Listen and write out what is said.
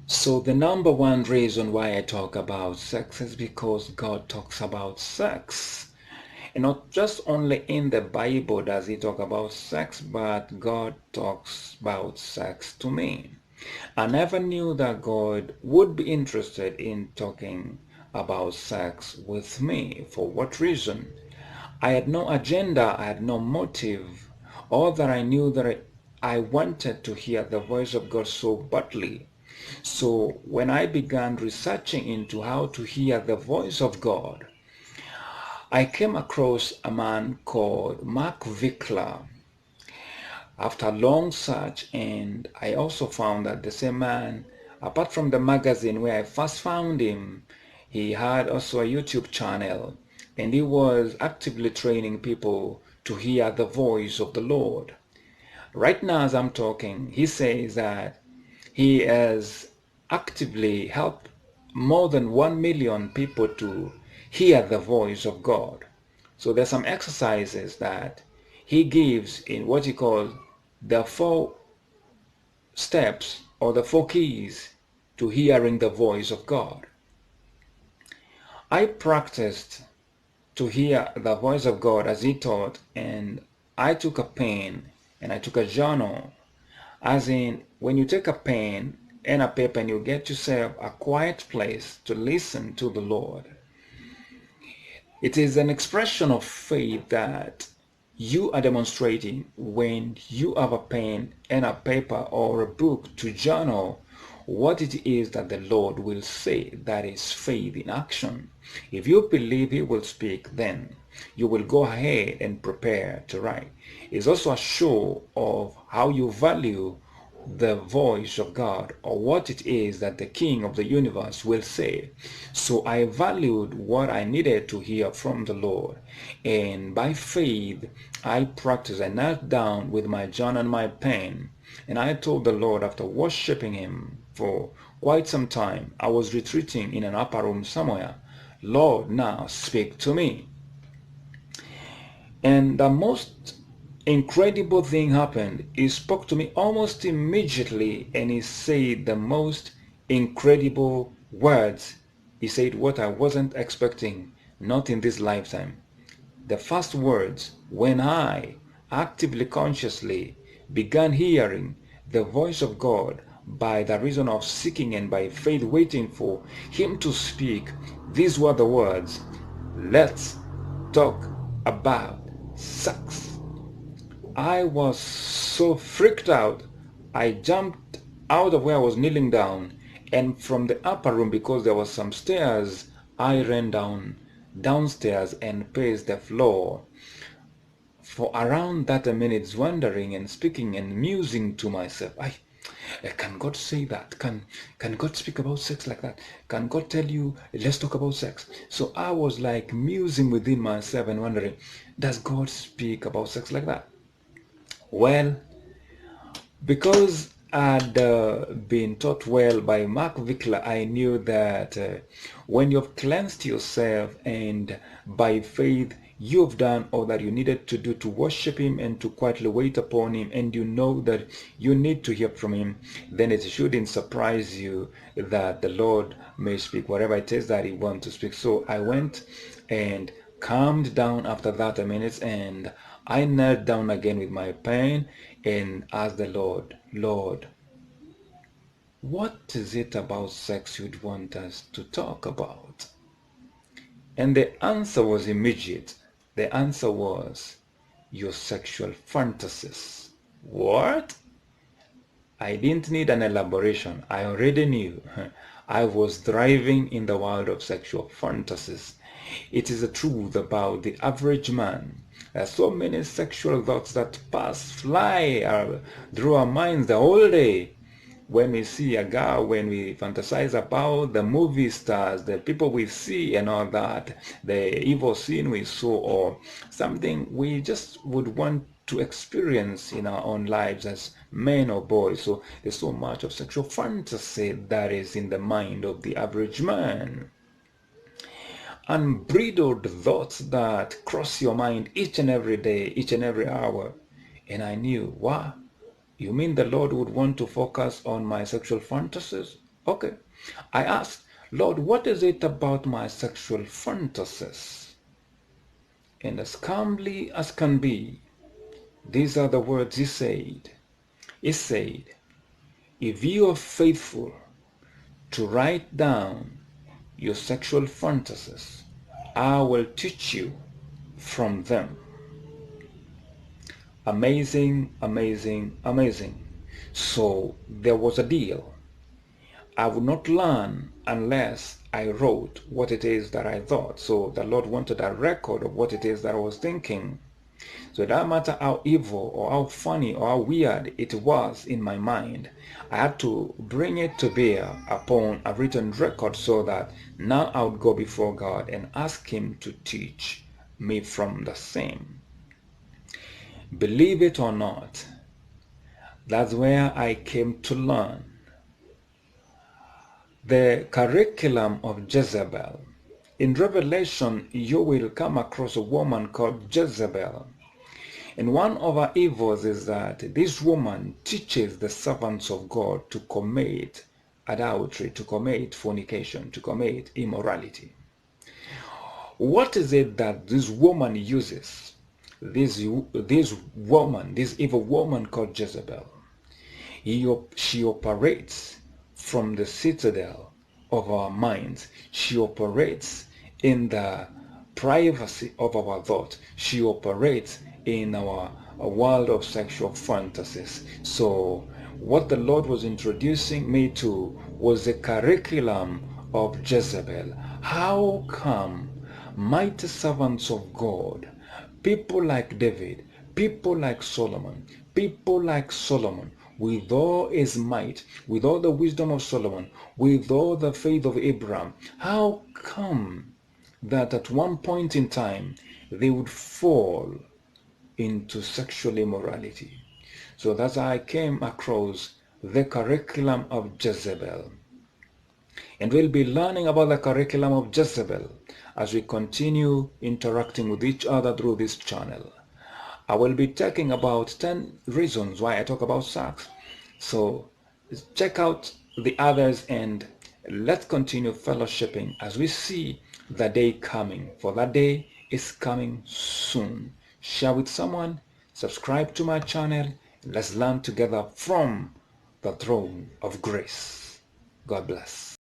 So the number one reason why I talk about sex is because God talks about sex. And not just only in the Bible does he talk about sex, but God talks about sex to me. I never knew that God would be interested in talking about sex with me. For what reason? I had no agenda, I had no motive. All that I knew that I wanted to hear the voice of God so badly. So when I began researching into how to hear the voice of God, I came across a man called Mark Virkler after long search, and I also found that the same man, apart from the magazine where I first found him, he had also a YouTube channel, and he was actively training people to hear the voice of the Lord. Right now as I'm talking, he says that he has actively helped more than 1 million people to hear the voice of God. So there's some exercises that he gives in what he calls the 4 steps or the 4 keys to hearing the voice of God. I practiced to hear the voice of God as he taught, and I took a pen and I took a journal. As in, when you take a pen and a paper and you get yourself a quiet place to listen to the Lord, it is an expression of faith that you are demonstrating when you have a pen and a paper or a book to journal what it is that the Lord will say. That is faith in action. If you believe he will speak, then you will go ahead and prepare to write. It's also a show of how you value the voice of God, or what it is that the King of the universe will say. So I valued what I needed to hear from the Lord, and by faith I practiced. I knelt down with my journal and my pen, and I told the Lord, after worshiping him for quite some time, I was retreating in an upper room somewhere, Lord, now speak to me. And the most incredible thing happened. He spoke to me almost immediately, and he said the most incredible words. He said what I wasn't expecting, not in this lifetime. The first words, when I actively, consciously began hearing the voice of God by the reason of seeking and by faith waiting for him to speak, these were the words, let's talk about sex. I was so freaked out. I jumped out of where I was kneeling down, and from the upper room, because there was some stairs, I ran downstairs and paced the floor for around 30 minutes, wondering and speaking and musing to myself. Can God say that? Can God speak about sex like that? Can God tell you, let's talk about sex? So I was like musing within myself and wondering, does God speak about sex like that? Well, because I'd been taught well by Mark Virkler, I knew that when you've cleansed yourself and by faith you've done all that you needed to do to worship him and to quietly wait upon him, and you know that you need to hear from him, then it shouldn't surprise you that the Lord may speak whatever it is that he wants to speak. So I went and calmed down after 30 minutes, and I knelt down again with my pen and asked the Lord, Lord, what is it about sex you'd want us to talk about? And the answer was immediate. The answer was your sexual fantasies. What? I didn't need an elaboration. I already knew. I was thriving in the world of sexual fantasies. It is a truth about the average man. There are so many sexual thoughts that fly through our minds the whole day. When we see a girl, when we fantasize about the movie stars, the people we see and all that, the evil scene we saw, or something we just would want to experience in our own lives as men or boys. So there's so much of sexual fantasy that is in the mind of the average man. unbridled thoughts that cross your mind each and every day, each and every hour. And I knew, wow, you mean the Lord would want to focus on my sexual fantasies? Okay. I asked, Lord, what is it about my sexual fantasies? And as calmly as can be, these are the words he said. He said, if you are faithful to write down your sexual fantasies, I will teach you from them. Amazing, amazing, amazing. So there was a deal. I would not learn unless I wrote what it is that I thought. So the Lord wanted a record of what it is that I was thinking. So it doesn't matter how evil or how funny or how weird it was in my mind, I had to bring it to bear upon a written record so that now I would go before God and ask Him to teach me from the same. Believe it or not, that's where I came to learn the curriculum of Jezebel. In Revelation, you will come across a woman called Jezebel. And one of her evils is that this woman teaches the servants of God to commit adultery, to commit fornication, to commit immorality. What is it that this woman uses? This evil woman called Jezebel. She operates from the citadel of our minds. She operates in the privacy of our thought. She operates in our world of sexual fantasies. So what the Lord was introducing me to was the curriculum of Jezebel. How come mighty servants of God, people like David, people like Solomon, with all his might, with all the wisdom of Solomon, with all the faith of Abraham, how come that at one point in time they would fall into sexual immorality? So that's how I came across the curriculum of Jezebel. And we'll be learning about the curriculum of Jezebel as we continue interacting with each other through this channel. I will be talking about 10 reasons why I talk about sex. So check out the others and let's continue fellowshipping as we see the day coming. For that day is coming soon. Share with someone, subscribe to my channel, let's learn together from the throne of grace. God bless.